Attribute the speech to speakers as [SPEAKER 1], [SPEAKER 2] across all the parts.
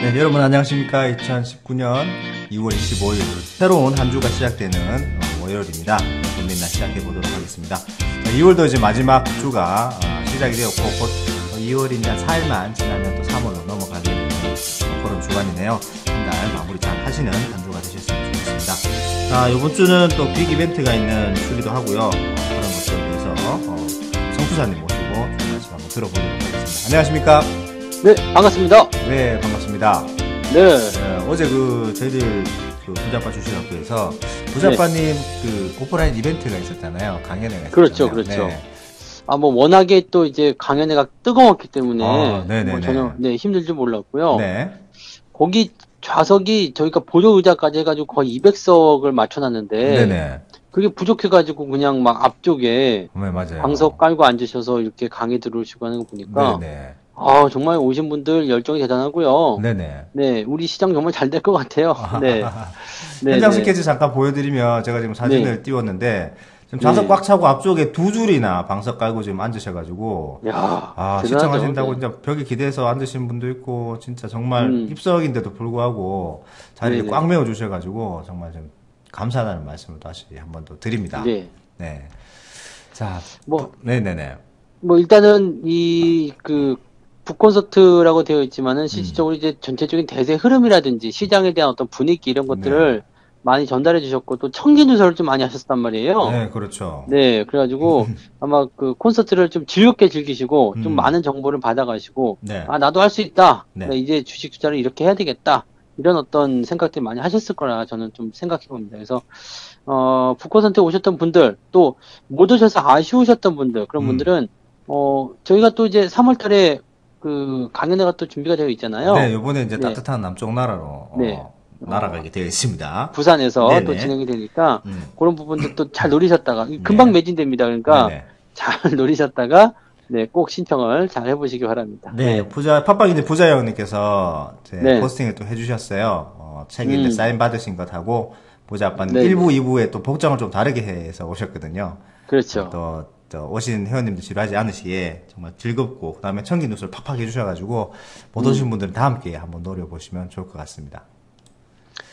[SPEAKER 1] 네, 여러분 안녕하십니까. 2019년 2월 25일 새로운 한 주가 시작되는 월요일입니다. 고민나 시작해보도록 하겠습니다. 2월도 이제 마지막 주가 시작이 되었고 곧 2월이 이제 한 4일만 지나면 또 3월로 넘어가게 되는 그런 주간이네요. 한 달 마무리 잘 하시는 한 주가 되셨으면 좋겠습니다. 이번 주는 또 빅 이벤트가 있는 주기도 하고요. 그런 것들에 대해서 성투사님 모시고 좋은 말씀 한번 들어보도록 하겠습니다. 안녕하십니까?
[SPEAKER 2] 네, 반갑습니다.
[SPEAKER 1] 네, 반갑습니다.
[SPEAKER 2] 네.
[SPEAKER 1] 어제 저희들 부자빠 주식학교에서 부자빠님 오프라인 이벤트가 있었잖아요. 강연회가 있었잖아요.
[SPEAKER 2] 그렇죠, 그렇죠.
[SPEAKER 1] 네.
[SPEAKER 2] 워낙에 또 이제 강연회가 뜨거웠기 때문에
[SPEAKER 1] 전혀
[SPEAKER 2] 힘들 줄 몰랐고요.
[SPEAKER 1] 네.
[SPEAKER 2] 거기 좌석이 저희가 보조 의자까지 해가지고 거의 200석을 맞춰놨는데
[SPEAKER 1] 네네.
[SPEAKER 2] 그게 부족해가지고 그냥 막 앞쪽에
[SPEAKER 1] 네, 맞아요.
[SPEAKER 2] 방석 깔고 앉으셔서 이렇게 강의 들으시고 하는 거 보니까
[SPEAKER 1] 네네.
[SPEAKER 2] 정말 오신 분들 열정이 대단하고요.
[SPEAKER 1] 네네.
[SPEAKER 2] 네, 우리 시장 정말 잘 될 것 같아요. 네.
[SPEAKER 1] 현장 스케치 잠깐 보여드리면 제가 지금 사진을 띄웠는데 지금 좌석 꽉 차고 앞쪽에 두 줄이나 방석 깔고 지금 앉으셔가지고 시청하신다고 진짜 벽에 기대서 앉으신 분도 있고 진짜 정말 입석인데도 불구하고 자리를 꽉 메워 주셔가지고 정말 좀 감사하다는 말씀을 다시 한 번 더 드립니다.
[SPEAKER 2] 네.
[SPEAKER 1] 네. 자, 네네네.
[SPEAKER 2] 일단은 북콘서트라고 되어 있지만은 실질적으로 이제 전체적인 대세 흐름이라든지 시장에 대한 어떤 분위기 이런 것들을 많이 전달해 주셨고 또 청기 누설을 좀 많이 하셨단 말이에요.
[SPEAKER 1] 네, 그렇죠.
[SPEAKER 2] 네, 그래가지고 아마 콘서트를 좀 즐겁게 즐기시고 좀 많은 정보를 받아가시고 나도 할 수 있다. 이제 주식 투자를 이렇게 해야 되겠다. 이런 어떤 생각들 많이 하셨을 거라 저는 좀 생각해 봅니다. 그래서 북콘서트에 오셨던 분들 또 못 오셔서 아쉬우셨던 분들 그런 분들은 저희가 또 이제 3월 달에 강연회가 또 준비가 되어 있잖아요.
[SPEAKER 1] 네, 요번에 이제 따뜻한 남쪽 나라로 날아가게 되어 있습니다.
[SPEAKER 2] 부산에서 또 진행이 되니까 그런 부분도 또 잘 노리셨다가 금방 매진됩니다. 그러니까 잘 노리셨다가 꼭 신청을 잘 해보시기 바랍니다.
[SPEAKER 1] 네, 팟빵인데 부자 형님께서 포스팅을 또 해주셨어요. 책인데 사인 받으신 것하고 부자 아빠는 1부, 2부에 또 복장을 좀 다르게 해서 오셨거든요.
[SPEAKER 2] 그렇죠.
[SPEAKER 1] 또 오신 회원님들 지루하지 않으시게 정말 즐겁고 그 다음에 청기 뉴스를 팍팍 해주셔가지고 못 오신 분들은 다 함께 한번 노려보시면 좋을 것 같습니다.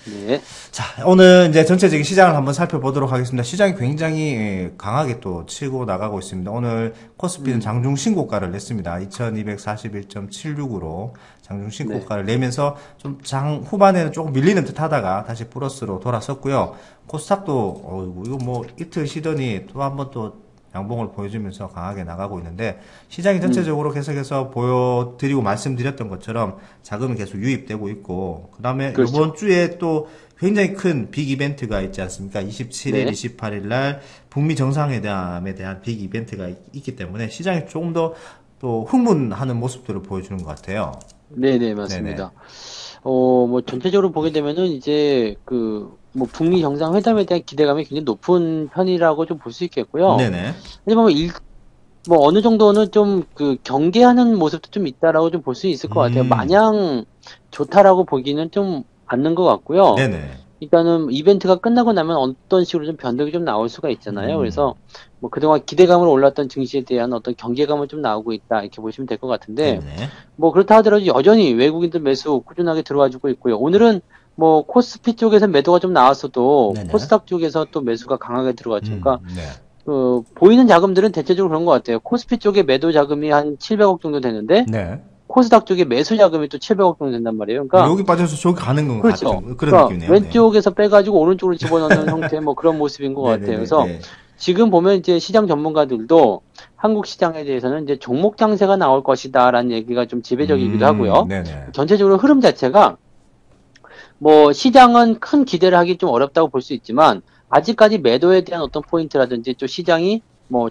[SPEAKER 2] 네.
[SPEAKER 1] 자, 오늘 이제 전체적인 시장을 한번 살펴보도록 하겠습니다. 시장이 굉장히 강하게 또 치고 나가고 있습니다. 오늘 코스피는 장중 신고가를 냈습니다. 2241.76으로 장중 신고가를 내면서 좀 장 후반에는 조금 밀리는 듯 하다가 다시 플러스로 돌아섰고요. 코스닥도 이거 이틀 쉬더니 또 한번 또 양봉을 보여주면서 강하게 나가고 있는데 시장이 전체적으로 계속해서 보여드리고 말씀드렸던 것처럼 자금이 계속 유입되고 있고 그 다음에 이번 주에 또 굉장히 큰 빅 이벤트가 있지 않습니까? 27일, 28일 날 북미 정상회담에 대한 빅 이벤트가 있기 때문에 시장이 조금 더 또 흥분하는 모습들을 보여주는 것 같아요.
[SPEAKER 2] 네네, 맞습니다. 전체적으로 보게 되면은 이제 북미 정상회담에 대한 기대감이 굉장히 높은 편이라고 좀 볼 수 있겠고요.
[SPEAKER 1] 네네.
[SPEAKER 2] 하지만 어느 정도는 좀 경계하는 모습도 좀 있다라고 좀 볼 수 있을 것 같아요. 마냥 좋다라고 보기는 좀 않는 것 같고요.
[SPEAKER 1] 네네.
[SPEAKER 2] 일단은 이벤트가 끝나고 나면 어떤 식으로 좀 변동이 좀 나올 수가 있잖아요. 그래서 그동안 기대감으로 올랐던 증시에 대한 어떤 경계감은 좀 나오고 있다 이렇게 보시면 될 것 같은데 그렇다 하더라도 여전히 외국인들 매수 꾸준하게 들어와주고 있고요. 오늘은 코스피 쪽에서 매도가 좀 나왔어도 코스닥 쪽에서 또 매수가 강하게 들어갔죠. 그러니까 보이는 자금들은 대체적으로 그런 것 같아요. 코스피 쪽에 매도 자금이 한 700억 정도 되는데 코스닥 쪽에 매수 자금이 또 700억 정도 된단 말이에요. 그러니까
[SPEAKER 1] 여기 빠져서 저기 가는 건
[SPEAKER 2] 그렇죠.
[SPEAKER 1] 그런 느낌이네요.
[SPEAKER 2] 왼쪽에서 빼가지고 오른쪽으로 집어넣는 형태 그런 모습인 것 같아요. 그래서 지금 보면 이제 시장 전문가들도 한국 시장에 대해서는 이제 종목 장세가 나올 것이다라는 얘기가 좀 지배적이기도 하고요. 전체적으로 흐름 자체가 시장은 큰 기대를 하기 좀 어렵다고 볼 수 있지만 아직까지 매도에 대한 어떤 포인트라든지 또 시장이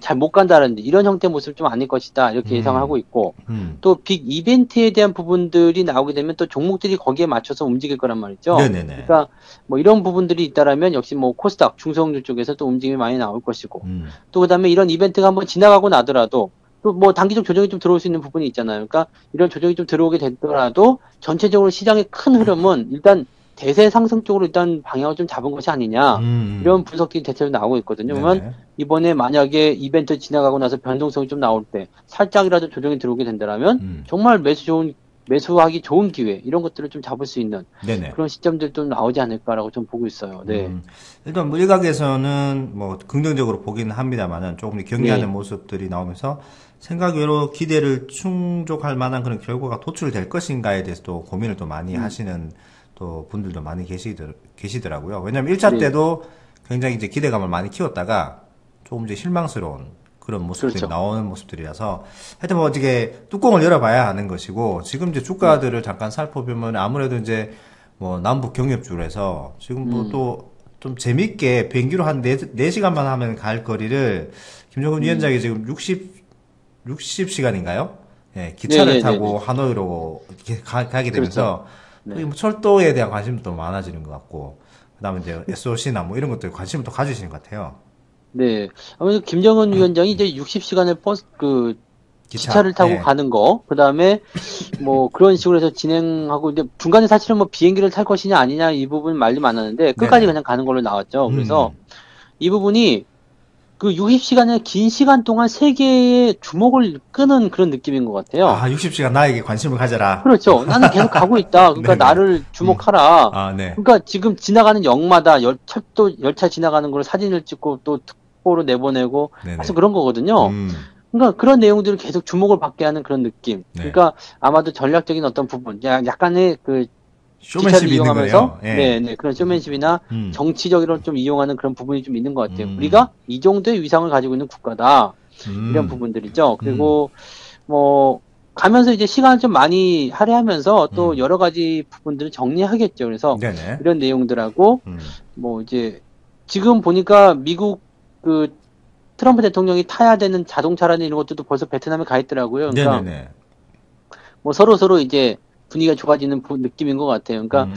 [SPEAKER 2] 잘 못 간다라든지 이런 형태의 모습 좀 아닐 것이다 이렇게 예상을 하고 있고 또 빅 이벤트에 대한 부분들이 나오게 되면 또 종목들이 거기에 맞춰서 움직일 거란 말이죠. 그러니까 이런 부분들이 있다라면 역시 코스닥 중소형주 쪽에서 또 움직임이 많이 나올 것이고 또 그다음에 이런 이벤트가 한번 지나가고 나더라도 또 단기적 조정이 좀 들어올 수 있는 부분이 있잖아요. 그러니까 이런 조정이 좀 들어오게 되더라도 전체적으로 시장의 큰 흐름은 일단 대세 상승 쪽으로 일단 방향을 좀 잡은 것이 아니냐 이런 분석들이 대체로 나오고 있거든요. 그러면 이번에 만약에 이벤트 지나가고 나서 변동성이 좀 나올 때 살짝이라도 조정이 들어오게 된다면 정말 매수 좋은 매수하기 좋은 기회 이런 것들을 좀 잡을 수 있는
[SPEAKER 1] 네네.
[SPEAKER 2] 그런 시점들도 나오지 않을까라고 좀 보고 있어요. 네.
[SPEAKER 1] 일단 뭐 일각에서는 뭐 긍정적으로 보기는 합니다만은 조금 경계하는
[SPEAKER 2] 네.
[SPEAKER 1] 모습들이 나오면서 생각외로 기대를 충족할 만한 그런 결과가 도출될 것인가에 대해서 또 고민을 또 많이
[SPEAKER 2] 음.
[SPEAKER 1] 하시는 또 분들도 많이 계시더라고요. 왜냐면 1차
[SPEAKER 2] 네.
[SPEAKER 1] 때도 굉장히 이제 기대감을 많이 키웠다가 조금 이제 실망스러운 그런 모습들이
[SPEAKER 2] 그렇죠.
[SPEAKER 1] 나오는 모습들이라서 하여튼 뭐 어떻게 뚜껑을 열어봐야 하는 것이고 지금 이제
[SPEAKER 2] 네.
[SPEAKER 1] 주가들을 잠깐 살펴보면 아무래도 이제 뭐 남북 경협주에서 지금 뭐
[SPEAKER 2] 음.
[SPEAKER 1] 또 좀 재밌게 비행기로 한 4시간만 하면 갈 거리를 김정은
[SPEAKER 2] 음.
[SPEAKER 1] 위원장이 지금 60시간인가요? 예, 기차를 타고
[SPEAKER 2] 네네네네.
[SPEAKER 1] 하노이로 이렇게 가게
[SPEAKER 2] 그렇죠.
[SPEAKER 1] 되면서 거의
[SPEAKER 2] 네.
[SPEAKER 1] 뭐 철도에 대한 관심도 많아지는 것 같고 그다음에 이제 SOC나 뭐 이런 것들 관심을 또 가지시는 것 같아요.
[SPEAKER 2] 네. 아무래도 김정은 위원장이 이제 60시간을
[SPEAKER 1] 기차.
[SPEAKER 2] 기차를 타고
[SPEAKER 1] 예.
[SPEAKER 2] 가는 거, 그 다음에 뭐 그런 식으로 해서 진행하고, 이제 중간에 사실은 뭐 비행기를 탈 것이냐 아니냐 이 부분 말이 많았는데, 끝까지
[SPEAKER 1] 네네.
[SPEAKER 2] 그냥 가는 걸로 나왔죠. 그래서
[SPEAKER 1] 음.
[SPEAKER 2] 이 부분이 그 60시간의 긴 시간 동안 세계의 주목을 끄는 그런 느낌인 것 같아요.
[SPEAKER 1] 아, 60시간 나에게 관심을 가져라.
[SPEAKER 2] 그렇죠. 나는 계속 가고 있다. 그러니까
[SPEAKER 1] 네네.
[SPEAKER 2] 나를
[SPEAKER 1] 음.
[SPEAKER 2] 주목하라.
[SPEAKER 1] 아, 네.
[SPEAKER 2] 그러니까 지금 지나가는 역마다 열차 지나가는 걸 사진을 찍고 또 특보로 내보내고 계속
[SPEAKER 1] 네네.
[SPEAKER 2] 그런 거거든요.
[SPEAKER 1] 음.
[SPEAKER 2] 그러니까 그런 내용들을 계속 주목을 받게 하는 그런 느낌.
[SPEAKER 1] 네.
[SPEAKER 2] 그러니까 아마도 전략적인 어떤 부분, 약간의 그 기차를
[SPEAKER 1] 쇼맨십이 있는
[SPEAKER 2] 이용하면서,
[SPEAKER 1] 거네요. 예.
[SPEAKER 2] 네, 그런 쇼맨십이나
[SPEAKER 1] 음.
[SPEAKER 2] 정치적으로 좀 이용하는 그런 부분이 좀 있는 것 같아요.
[SPEAKER 1] 음.
[SPEAKER 2] 우리가 이 정도의 위상을 가지고 있는 국가다. 이런
[SPEAKER 1] 음.
[SPEAKER 2] 부분들이죠.
[SPEAKER 1] 음.
[SPEAKER 2] 그리고 뭐 가면서 이제 시간을 좀 많이 할애하면서 또
[SPEAKER 1] 음.
[SPEAKER 2] 여러 가지 부분들을 정리하겠죠. 그래서
[SPEAKER 1] 네네.
[SPEAKER 2] 이런 내용들하고
[SPEAKER 1] 음.
[SPEAKER 2] 뭐 이제 지금 보니까 미국 그 트럼프 대통령이 타야 되는 자동차라는 이런 것들도 벌써 베트남에 가 있더라고요. 그러니까
[SPEAKER 1] 네네네.
[SPEAKER 2] 뭐 서로 이제 분위기가 좋아지는 느낌인 것 같아요. 그러니까
[SPEAKER 1] 음.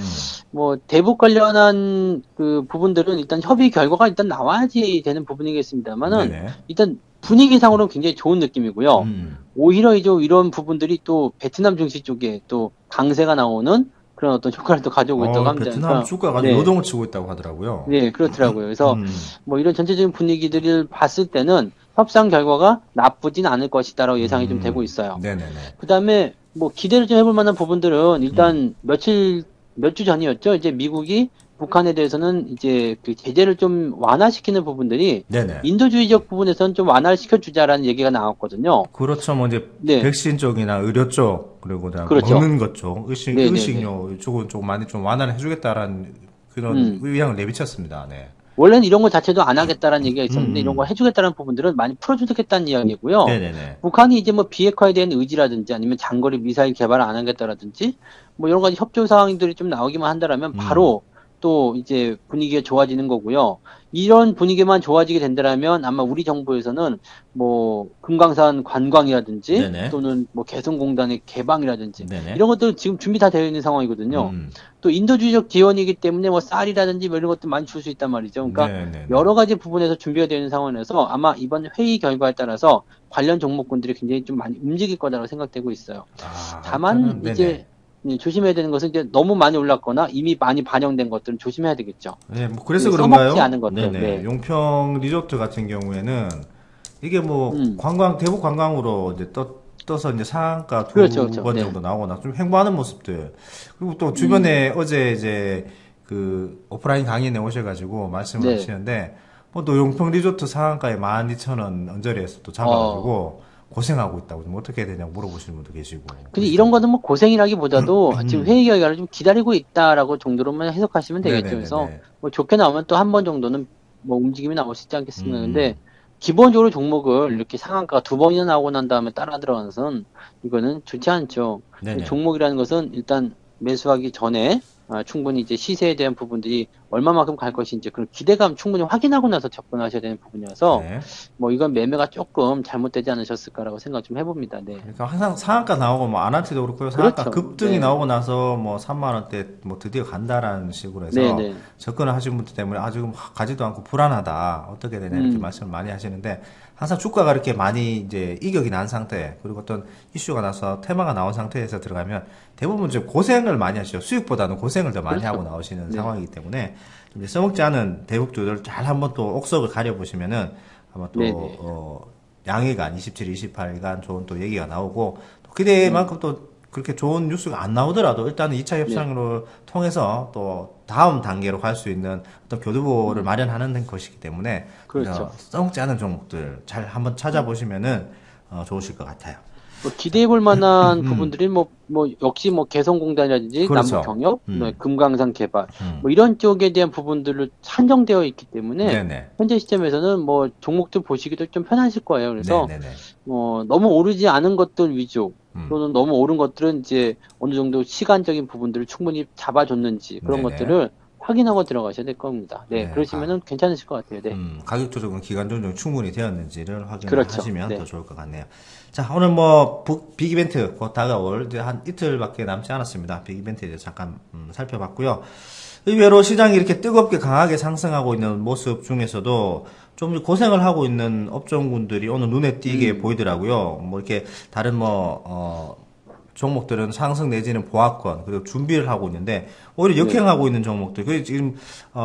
[SPEAKER 2] 뭐 대북 관련한 그 부분들은 일단 협의 결과가 일단 나와야지 되는 부분이겠습니다만은
[SPEAKER 1] 네네.
[SPEAKER 2] 일단 분위기상으로는 굉장히 좋은 느낌이고요.
[SPEAKER 1] 음.
[SPEAKER 2] 오히려 이제 이런 부분들이 또 베트남 증시 쪽에 또 강세가 나오는 그런 어떤 효과를 또 가져오고 있다고 합니다.
[SPEAKER 1] 베트남
[SPEAKER 2] 그러니까
[SPEAKER 1] 주가가 아주
[SPEAKER 2] 네,
[SPEAKER 1] 요동을 치고 있다고 하더라고요.
[SPEAKER 2] 네 그렇더라고요. 그래서
[SPEAKER 1] 음.
[SPEAKER 2] 뭐 이런 전체적인 분위기들을 봤을 때는 협상 결과가 나쁘진 않을 것이다라고 예상이 좀 되고 있어요.
[SPEAKER 1] 네네네.
[SPEAKER 2] 그 다음에 뭐 기대를 좀 해볼 만한 부분들은
[SPEAKER 1] 음.
[SPEAKER 2] 일단 몇 주 전이었죠. 이제 미국이 북한에 대해서는 이제 그 제재를 좀 완화시키는 부분들이
[SPEAKER 1] 네네.
[SPEAKER 2] 인도주의적 부분에서는 좀 완화를 시켜주자라는 얘기가 나왔거든요.
[SPEAKER 1] 그렇죠. 뭐 이제
[SPEAKER 2] 네,
[SPEAKER 1] 백신 쪽이나 의료 쪽 그리고 그다음
[SPEAKER 2] 그렇죠.
[SPEAKER 1] 먹는 것 쪽,
[SPEAKER 2] 네네네.
[SPEAKER 1] 의식료 이쪽은 좀 많이 좀 완화를 해주겠다라는 그런
[SPEAKER 2] 음.
[SPEAKER 1] 의향을 내비쳤습니다. 네.
[SPEAKER 2] 원래는 이런 거 자체도 안 하겠다라는 얘기가
[SPEAKER 1] 음,
[SPEAKER 2] 있었는데 이런 거
[SPEAKER 1] 음.
[SPEAKER 2] 해주겠다는 부분들은 많이 풀어주겠다는 이야기고요.
[SPEAKER 1] 네네네.
[SPEAKER 2] 북한이 이제 뭐 비핵화에 대한 의지라든지 아니면 장거리 미사일 개발을 안 하겠다라든지 뭐 여러 가지 협조 사항들이 좀 나오기만 한다라면
[SPEAKER 1] 음.
[SPEAKER 2] 바로 또 이제 분위기가 좋아지는 거고요. 이런 분위기만 좋아지게 된다라면 아마 우리 정부에서는 뭐 금강산 관광이라든지
[SPEAKER 1] 네네.
[SPEAKER 2] 또는 뭐 개성공단의 개방이라든지
[SPEAKER 1] 네네.
[SPEAKER 2] 이런 것들 지금 준비 다 되어 있는 상황이거든요.
[SPEAKER 1] 음.
[SPEAKER 2] 또 인도주의적 지원이기 때문에 뭐 쌀이라든지 뭐 이런 것도 많이 줄 수 있단 말이죠. 그러니까
[SPEAKER 1] 네네네.
[SPEAKER 2] 여러 가지 부분에서 준비가 되어 있는 상황에서 아마 이번 회의 결과에 따라서 관련 종목군들이 굉장히 좀 많이 움직일 거라고 생각되고 있어요. 다만
[SPEAKER 1] 하여튼은, 네네.
[SPEAKER 2] 이제 조심해야 되는 것은 이제 너무 많이 올랐거나 이미 많이 반영된 것들은 조심해야 되겠죠.
[SPEAKER 1] 네, 뭐, 그래서
[SPEAKER 2] 써먹지
[SPEAKER 1] 그런가요?
[SPEAKER 2] 않은 것들.
[SPEAKER 1] 네네.
[SPEAKER 2] 네.
[SPEAKER 1] 용평 리조트 같은 경우에는 이게 뭐,
[SPEAKER 2] 음.
[SPEAKER 1] 대북 관광으로 이제 떠서 이제 상한가
[SPEAKER 2] 그렇죠,
[SPEAKER 1] 두
[SPEAKER 2] 그렇죠.
[SPEAKER 1] 번
[SPEAKER 2] 네.
[SPEAKER 1] 정도 나오거나 좀 횡보하는 모습들. 그리고 또
[SPEAKER 2] 음.
[SPEAKER 1] 주변에 어제 이제 그 오프라인 강연에 오셔가지고 말씀을
[SPEAKER 2] 네.
[SPEAKER 1] 하시는데, 뭐 또 용평 리조트 상한가에 12,000원 언저리에서 또
[SPEAKER 2] 어.
[SPEAKER 1] 잡아가지고 고생하고 있다고 좀 어떻게 해야 되냐고 물어보시는 분도 계시고
[SPEAKER 2] 근데 이런
[SPEAKER 1] 그러시더라고요.
[SPEAKER 2] 거는 뭐 고생이라기보다도 지금
[SPEAKER 1] 음.
[SPEAKER 2] 회의 결과를 좀 기다리고 있다라고 정도로만 해석하시면 되겠죠. 그래서
[SPEAKER 1] 네네네네.
[SPEAKER 2] 뭐 좋게 나오면 또 한 번 정도는 뭐 움직임이 나올 수 있지 않겠습니까?
[SPEAKER 1] 음.
[SPEAKER 2] 근데 기본적으로 종목을 이렇게 상한가가 두 번이나 나오고 난 다음에 따라 들어가는 건 이거는 좋지 않죠.
[SPEAKER 1] 네네.
[SPEAKER 2] 종목이라는 것은 일단 매수하기 전에 충분히 이제 시세에 대한 부분들이 얼마만큼 갈 것인지 그런 기대감 충분히 확인하고 나서 접근하셔야 되는 부분이어서
[SPEAKER 1] 네.
[SPEAKER 2] 뭐 이건 매매가 조금 잘못되지 않으셨을까라고 생각 좀 해봅니다. 네.
[SPEAKER 1] 그러니까 항상 상한가 나오고 뭐 아난티도 그렇고요. 상한가
[SPEAKER 2] 그렇죠.
[SPEAKER 1] 급등이
[SPEAKER 2] 네.
[SPEAKER 1] 나오고 나서 뭐 3만 원대 뭐 드디어 간다라는 식으로 해서
[SPEAKER 2] 네네.
[SPEAKER 1] 접근을 하신 분들 때문에 지금 가지도 않고 불안하다. 어떻게 되냐 이렇게
[SPEAKER 2] 음,
[SPEAKER 1] 말씀을 많이 하시는데 항상 주가가 이렇게 많이 이제 이격이 난 상태 그리고 어떤 이슈가 나서 테마가 나온 상태에서 들어가면 대부분 좀 고생을 많이 하시죠. 수익보다는 고생을 더 많이 하고
[SPEAKER 2] 그렇죠.
[SPEAKER 1] 나오시는
[SPEAKER 2] 네.
[SPEAKER 1] 상황이기 때문에 좀 이제 써먹지 않은 대북주들 잘 한번 또 옥석을 가려보시면은 아마 또
[SPEAKER 2] 네네.
[SPEAKER 1] 양일간 27, 28일간 좋은 또 얘기가 나오고 또
[SPEAKER 2] 음,
[SPEAKER 1] 기대만큼 또 그렇게 좋은 뉴스가 안 나오더라도 일단은 2차 협상으로 통해서 또 다음 단계로 갈 수 있는 어떤 교두보를 마련하는 것이기 때문에
[SPEAKER 2] 그렇죠.
[SPEAKER 1] 썩지 않은 종목들 잘 한번 찾아보시면은 좋으실 것 같아요.
[SPEAKER 2] 뭐 기대해 볼 만한 부분들이 역시 개성공단이라든지
[SPEAKER 1] 그렇죠.
[SPEAKER 2] 남북경협, 금강산 개발, 이런 쪽에 대한 부분들로 한정되어 있기 때문에
[SPEAKER 1] 네네.
[SPEAKER 2] 현재 시점에서는 종목들 보시기도 좀 편하실 거예요. 그래서
[SPEAKER 1] 네네네.
[SPEAKER 2] 너무 오르지 않은 것들 위주 또는 너무 오른 것들은 이제 어느 정도 시간적인 부분들을 충분히 잡아줬는지 그런
[SPEAKER 1] 네네.
[SPEAKER 2] 것들을 확인하고 들어가셔야 될 겁니다. 네,
[SPEAKER 1] 네,
[SPEAKER 2] 그러시면은 괜찮으실 것 같아요. 네.
[SPEAKER 1] 가격 조정은 기간 조정 충분히 되었는지를 확인을
[SPEAKER 2] 그렇죠.
[SPEAKER 1] 하시면
[SPEAKER 2] 네.
[SPEAKER 1] 더 좋을 것 같네요. 자, 오늘 빅 이벤트 곧 다가올 이제 한 이틀밖에 남지 않았습니다. 빅 이벤트에 대해서 잠깐 살펴봤고요. 의외로 시장이 이렇게 뜨겁게 강하게 상승하고 있는 모습 중에서도 좀 고생을 하고 있는 업종군들이 오늘 눈에 띄게 보이더라고요. 이렇게 다른 종목들은 상승 내지는 보합권 그리고 준비를 하고 있는데 오히려 역행하고 있는 종목들 그 지금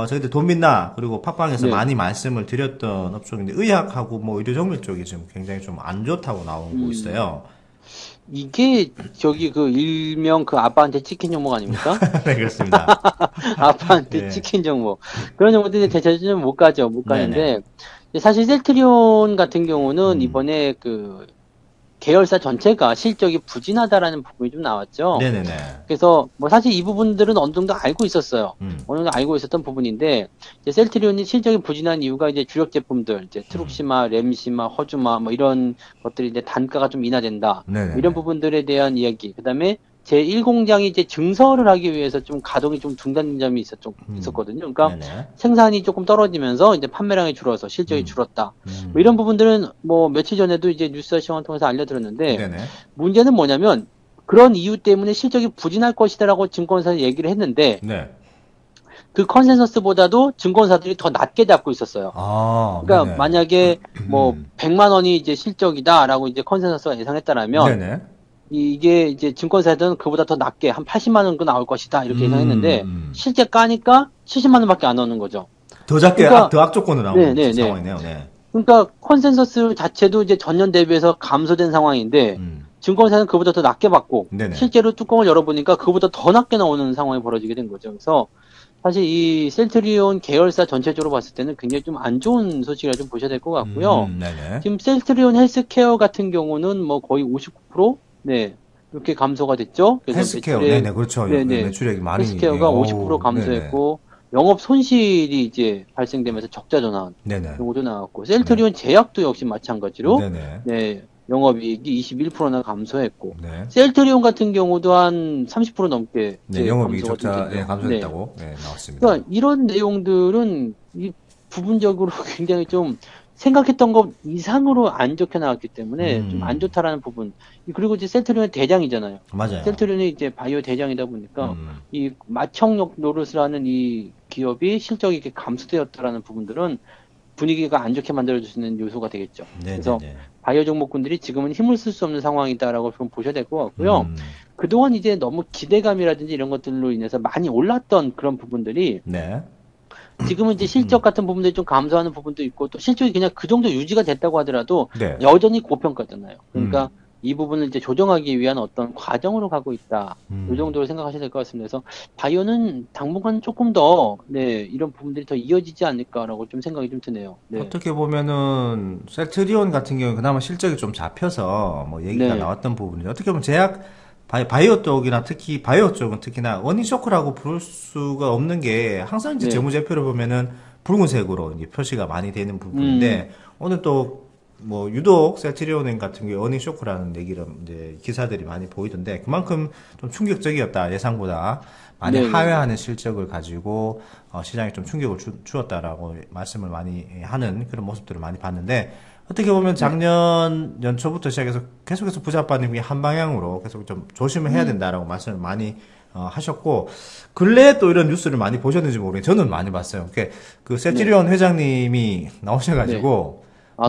[SPEAKER 1] 저희들 돈빛나 그리고 팟빵에서 많이 말씀을 드렸던 업종인데 의학하고 의료정밀 쪽이 지금 굉장히 좀 안 좋다고 나오고 있어요.
[SPEAKER 2] 이게 일명 아빠한테 찍힌 종목 아닙니까?
[SPEAKER 1] 네, 그렇습니다.
[SPEAKER 2] 아빠한테
[SPEAKER 1] 네.
[SPEAKER 2] 찍힌 종목. 그런 종목들이 대체적으로 못 가는데
[SPEAKER 1] 네네.
[SPEAKER 2] 사실 셀트리온 같은 경우는 이번에 계열사 전체가 실적이 부진하다라는 부분이 좀 나왔죠.
[SPEAKER 1] 네네네.
[SPEAKER 2] 그래서 사실 이 부분들은 어느 정도 알고 있었어요.
[SPEAKER 1] 음.
[SPEAKER 2] 어느 정도 알고 있었던 부분인데 이제 셀트리온이 실적이 부진한 이유가 이제 주력 제품들, 이제 트룩시마, 램시마, 허주마 이런 것들이 이제 단가가 좀 인하된다.
[SPEAKER 1] 네네네.
[SPEAKER 2] 이런 부분들에 대한 이야기. 그다음에 제1공장이 이제 증설을 하기 위해서 좀 가동이 좀 중단된 점이 있었거든요. 그러니까
[SPEAKER 1] 네네.
[SPEAKER 2] 생산이 조금 떨어지면서 이제 판매량이 줄어서 실적이 줄었다. 이런 부분들은 며칠 전에도 이제 뉴스 시황을 통해서 알려드렸는데
[SPEAKER 1] 네네.
[SPEAKER 2] 문제는 뭐냐면 그런 이유 때문에 실적이 부진할 것이다라고 증권사에 얘기를 했는데
[SPEAKER 1] 네.
[SPEAKER 2] 그 컨센서스보다도 증권사들이 더 낮게 잡고 있었어요.
[SPEAKER 1] 아,
[SPEAKER 2] 그러니까
[SPEAKER 1] 네네.
[SPEAKER 2] 만약에 100만 원이 이제 실적이다라고 이제 컨센서스가 예상했다라면
[SPEAKER 1] 네네.
[SPEAKER 2] 이게 이제 증권사들은 그보다 더 낮게 한 80만 원 나올 것이다 이렇게 예상했는데
[SPEAKER 1] 음.
[SPEAKER 2] 실제 까니까 70만 원밖에 안 나오는 거죠.
[SPEAKER 1] 더 작게
[SPEAKER 2] 그러니까-
[SPEAKER 1] 더 악조건으로 나오는
[SPEAKER 2] 네.
[SPEAKER 1] 상황이네요. 네.
[SPEAKER 2] 그러니까 컨센서스 자체도 이제 전년 대비해서 감소된 상황인데 증권사는 그보다 더 낮게 받고
[SPEAKER 1] 네네.
[SPEAKER 2] 실제로 뚜껑을 열어보니까 그보다 더 낮게 나오는 상황이 벌어지게 된 거죠. 그래서 사실 이 셀트리온 계열사 전체적으로 봤을 때는 굉장히 좀 안 좋은 소식이라 좀 보셔야 될 것 같고요.
[SPEAKER 1] 네네.
[SPEAKER 2] 지금 셀트리온 헬스케어 같은 경우는 거의 59% 네. 이렇게 감소가 됐죠. 그래서
[SPEAKER 1] 헬스케어,
[SPEAKER 2] 매출액-
[SPEAKER 1] 네네, 그렇죠.
[SPEAKER 2] 네네.
[SPEAKER 1] 매출액이 많이.
[SPEAKER 2] 헬스케어가
[SPEAKER 1] 예,
[SPEAKER 2] 50% 감소했고 영업 손실이 이제 발생되면서 적자 전환
[SPEAKER 1] 네네.
[SPEAKER 2] 경우도 나왔고 셀트리온 제약도 역시 마찬가지로
[SPEAKER 1] 네네.
[SPEAKER 2] 네, 영업이익이 21%나 감소했고
[SPEAKER 1] 네.
[SPEAKER 2] 셀트리온 같은 경우도 한 30% 넘게
[SPEAKER 1] 네,
[SPEAKER 2] 이제
[SPEAKER 1] 영업이익
[SPEAKER 2] 감소가 좀
[SPEAKER 1] 적자
[SPEAKER 2] 됐네요.
[SPEAKER 1] 감소했다고 나왔습니다.
[SPEAKER 2] 그러니까 이런 내용들은 이 부분적으로 굉장히 좀 생각했던 것 이상으로 안 좋게 나왔기 때문에 좀 안 좋다라는 부분. 그리고 이제 셀트리온의 대장이잖아요.
[SPEAKER 1] 맞아요.
[SPEAKER 2] 셀트리온이 이제 바이오 대장이다 보니까
[SPEAKER 1] 음.
[SPEAKER 2] 이 마청력 노릇을 하는 이 기업이 실적이 이렇게 감소되었다라는 부분들은 분위기가 안 좋게 만들어줄 수 있는 요소가 되겠죠. 그래서
[SPEAKER 1] 네네네.
[SPEAKER 2] 바이오 종목군들이 지금은 힘을 쓸 수 없는 상황이다라고 좀 보셔야 될 것 같고요. 그동안 이제 너무 기대감이라든지 이런 것들로 인해서 많이 올랐던 그런 부분들이
[SPEAKER 1] 네.
[SPEAKER 2] 지금은 이제 실적 같은 부분들이 좀 감소하는 부분도 있고 또 실적이 그냥 그 정도 유지가 됐다고 하더라도
[SPEAKER 1] 네.
[SPEAKER 2] 여전히 고평가잖아요. 그러니까 이 부분을 이제 조정하기 위한 어떤 과정으로 가고 있다. 이 정도로 생각하셔야 될 것 같습니다. 그래서 바이오는 당분간 조금 더 네, 이런 부분들이 더 이어지지 않을까라고 좀 생각이 좀 드네요. 네.
[SPEAKER 1] 어떻게 보면은 셀트리온 같은 경우는 그나마 실적이 좀 잡혀서 얘기가
[SPEAKER 2] 네.
[SPEAKER 1] 나왔던 부분이죠. 어떻게 보면 제약 바이오 쪽이나 특히 바이오 쪽은 특히나 어닝 쇼크라고 부를 수가 없는 게 항상 이제
[SPEAKER 2] 네.
[SPEAKER 1] 재무제표를 보면은 붉은색으로 이제 표시가 많이 되는 부분인데 오늘 또 유독 셀트리온 같은 경우에 어닝 쇼크라는 얘기를 이제 기사들이 많이 보이던데 그만큼 좀 충격적이었다 예상보다 많이
[SPEAKER 2] 네네.
[SPEAKER 1] 하회하는 실적을 가지고 시장에 좀 충격을 주었다라고 말씀을 많이 하는 그런 모습들을 많이 봤는데 어떻게 보면 작년 연초부터 시작해서 계속해서 부자빠님이 한 방향으로 계속 좀 조심을 해야 된다라고 말씀을 많이 하셨고 근래에 또 이런 뉴스를 많이 보셨는지 모르겠는데 저는 많이 봤어요. 그 셀트리온 회장님이 나오셔가지고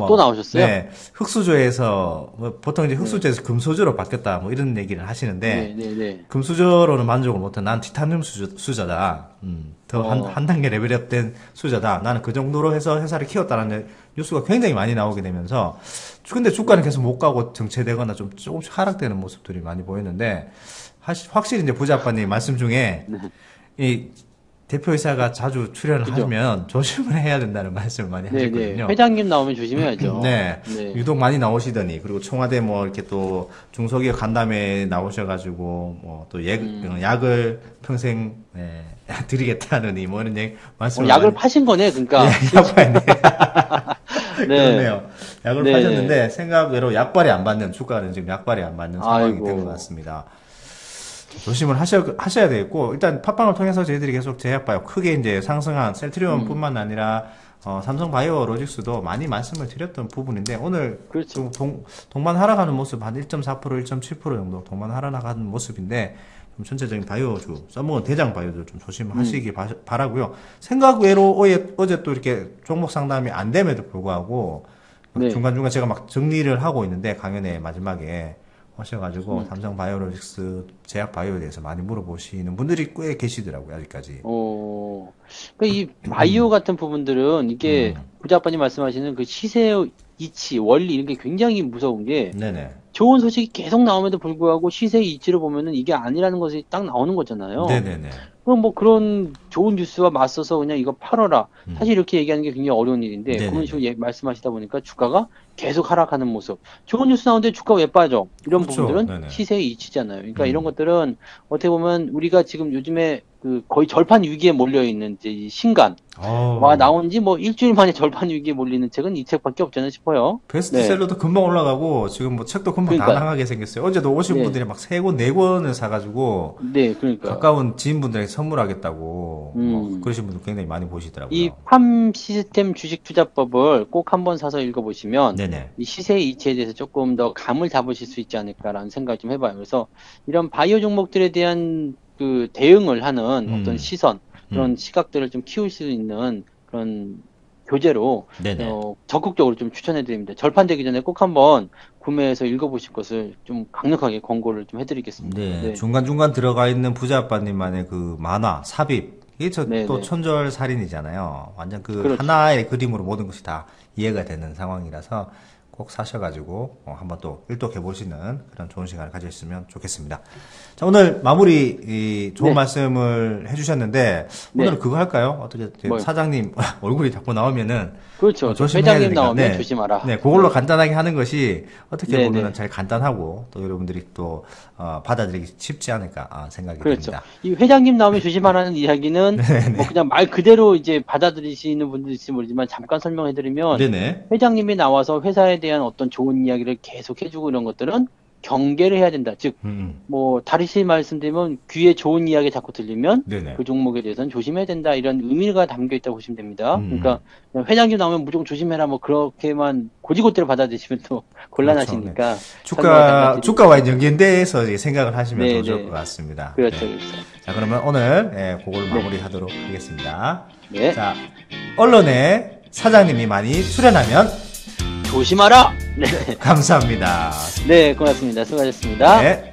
[SPEAKER 2] 또 나오셨어요?
[SPEAKER 1] 네, 흑수저에서 보통 이제 흑수저에서 금수저로 바뀌었다 이런 얘기를 하시는데
[SPEAKER 2] 네.
[SPEAKER 1] 금수저로는 만족을 못해. 난 티타늄 수저다. 더 한 단계 레벨업된 수저다. 나는 그 정도로 해서 회사를 키웠다라는 뉴스가 굉장히 많이 나오게 되면서 근데 주가는 계속 못 가고 정체되거나 좀 조금씩 하락되는 모습들이 많이 보이는데 확실히 이제 부자아빠님 말씀 중에 이 대표이사가 자주 출연을
[SPEAKER 2] 그죠.
[SPEAKER 1] 하면 조심을 해야 된다는 말씀을 많이 하셨거든요.
[SPEAKER 2] 회장님 나오면 조심해야죠.
[SPEAKER 1] 네.
[SPEAKER 2] 네.
[SPEAKER 1] 유독 많이 나오시더니, 그리고 청와대 뭐 이렇게 또 중소기업 간담회 나오셔가지고, 뭐 또 약을 평생, 네, 드리겠다느니, 뭐 이런 얘기, 말씀을.
[SPEAKER 2] 약을
[SPEAKER 1] 많이-
[SPEAKER 2] 파신 거네, 그러니까.
[SPEAKER 1] 네, 약발이.
[SPEAKER 2] 네.
[SPEAKER 1] 그렇네요. 약을
[SPEAKER 2] 네.
[SPEAKER 1] 파셨는데, 생각외로 약발이 안 받는, 주가는 지금 약발이 안 받는 상황이
[SPEAKER 2] 아이고.
[SPEAKER 1] 된 것 같습니다. 조심을 하셔야 되겠고, 일단 팟빵을 통해서 저희들이 계속 제약바이오 크게 이제 상승한 셀트리온뿐만 아니라 삼성바이오로직스도 많이 말씀을 드렸던 부분인데, 오늘
[SPEAKER 2] 그렇죠.
[SPEAKER 1] 동반 하락하는 모습 한 1.4%, 1.7% 정도 동반 하락하는 모습인데, 좀 전체적인 바이오주, 써먹은 대장 바이오들 좀 조심하시기 바라고요. 생각 외로 어제 또 이렇게 종목 상담이 안 됨에도 불구하고
[SPEAKER 2] 네.
[SPEAKER 1] 중간중간 제가 막 정리를 하고 있는데 강연의 마지막에 하셔가지고 삼성 바이오로직스 제약 바이오에 대해서 많이 물어보시는 분들이 꽤 계시더라고요, 아직까지.
[SPEAKER 2] 그러니까 이 바이오 같은 부분들은 이게 부자아빠님 말씀하시는 그 시세의 이치, 원리 이런 게 굉장히 무서운 게
[SPEAKER 1] 네네.
[SPEAKER 2] 좋은 소식이 계속 나옴에도 불구하고 시세의 이치를 보면은 이게 아니라는 것이 딱 나오는 거잖아요.
[SPEAKER 1] 네네네.
[SPEAKER 2] 그럼 뭐 그런 좋은 뉴스와 맞서서 그냥 이거 팔아라. 사실 이렇게 얘기하는 게 굉장히 어려운 일인데
[SPEAKER 1] 네네네.
[SPEAKER 2] 그런 식으로 말씀하시다 보니까 주가가 계속 하락하는 모습. 좋은 뉴스 나오는데 주가 왜 빠져? 이런
[SPEAKER 1] 그렇죠.
[SPEAKER 2] 부분들은
[SPEAKER 1] 네네.
[SPEAKER 2] 시세의 이치잖아요. 그러니까 이런 것들은 어떻게 보면 우리가 지금 요즘에 그 거의 절판 위기에 몰려 있는 이제 이 신간 와 나온 지 뭐 일주일 만에 절판 위기에 몰리는 책은 이 책밖에 없잖아 싶어요.
[SPEAKER 1] 베스트셀러도 금방 올라가고 지금 뭐 책도 금방 다
[SPEAKER 2] 그러니까요.
[SPEAKER 1] 나가게 생겼어요. 어제도 오신
[SPEAKER 2] 네.
[SPEAKER 1] 분들이 막 3권, 4권을 사가지고
[SPEAKER 2] 네, 그러니까
[SPEAKER 1] 가까운 지인분들에게 선물하겠다고 뭐 그러신 분들 굉장히 많이 보시더라고요.
[SPEAKER 2] 이 팜 시스템 주식 투자법을 꼭 한번 사서 읽어보시면
[SPEAKER 1] 네네.
[SPEAKER 2] 이 시세의 이치에 대해서 조금 더 감을 잡으실 수 있지 않을까라는 생각을 좀 해봐요. 그래서 이런 바이오 종목들에 대한 그 대응을 하는 어떤 시선, 그런 시각들을 좀 키울 수 있는 그런 교재로
[SPEAKER 1] 네네.
[SPEAKER 2] 적극적으로 좀 추천해드립니다. 절판되기 전에 꼭 한번 구매해서 읽어보실 것을 좀 강력하게 권고를 좀 해드리겠습니다.
[SPEAKER 1] 네. 중간중간 들어가 있는 부자아빠님만의 그 만화, 삽입. 이게
[SPEAKER 2] 네,
[SPEAKER 1] 또
[SPEAKER 2] 네.
[SPEAKER 1] 천절살인이잖아요. 완전 그
[SPEAKER 2] 그렇죠.
[SPEAKER 1] 하나의 그림으로 모든 것이 다 이해가 되는 상황이라서 꼭 사셔가지고 한번 또 일독해 보시는 그런 좋은 시간을 가지셨으면 좋겠습니다. 자, 오늘 마무리 좋은
[SPEAKER 2] 네.
[SPEAKER 1] 말씀을 해주셨는데 오늘은
[SPEAKER 2] 네.
[SPEAKER 1] 그거 할까요? 어떻게
[SPEAKER 2] 뭐요?
[SPEAKER 1] 사장님 얼굴이 자꾸 나오면은
[SPEAKER 2] 그렇죠.
[SPEAKER 1] 조심해야
[SPEAKER 2] 회장님
[SPEAKER 1] 되니까.
[SPEAKER 2] 나오면
[SPEAKER 1] 네.
[SPEAKER 2] 조심하라.
[SPEAKER 1] 네, 그걸로 간단하게 하는 것이 어떻게
[SPEAKER 2] 네,
[SPEAKER 1] 보면
[SPEAKER 2] 네.
[SPEAKER 1] 잘 간단하고 또 여러분들이 또 받아들이기 쉽지 않을까 생각이
[SPEAKER 2] 그렇죠.
[SPEAKER 1] 듭니다.
[SPEAKER 2] 이 회장님 나오면 조심하라는 이야기는 뭐 그냥 말 그대로 이제 받아들이시는 분도 있을지 모르지만 잠깐 설명해드리면
[SPEAKER 1] 네네.
[SPEAKER 2] 회장님이 나와서 회사에 대한 어떤 좋은 이야기를 계속 해주고 이런 것들은 경계를 해야 된다. 즉, 뭐 다시 말씀드리면 귀에 좋은 이야기 자꾸 들리면
[SPEAKER 1] 네네.
[SPEAKER 2] 그 종목에 대해서는 조심해야 된다. 이런 의미가 담겨 있다고 보시면 됩니다. 그러니까 그냥 회장님 나오면 무조건 조심해라. 뭐 그렇게만 고지고대로 받아들이시면 또 곤란하시니까.
[SPEAKER 1] 주가와 연결돼서 이제 생각을 하시면
[SPEAKER 2] 네,
[SPEAKER 1] 더 좋을
[SPEAKER 2] 네.
[SPEAKER 1] 것 같습니다.
[SPEAKER 2] 그렇죠,
[SPEAKER 1] 네.
[SPEAKER 2] 그렇죠.
[SPEAKER 1] 자, 그러면 오늘 그걸 마무리하도록 하겠습니다.
[SPEAKER 2] 네.
[SPEAKER 1] 자, 언론에 사장님이 많이 출연하면
[SPEAKER 2] 조심하라! 네.
[SPEAKER 1] 감사합니다.
[SPEAKER 2] 네, 고맙습니다. 수고하셨습니다.
[SPEAKER 1] 네.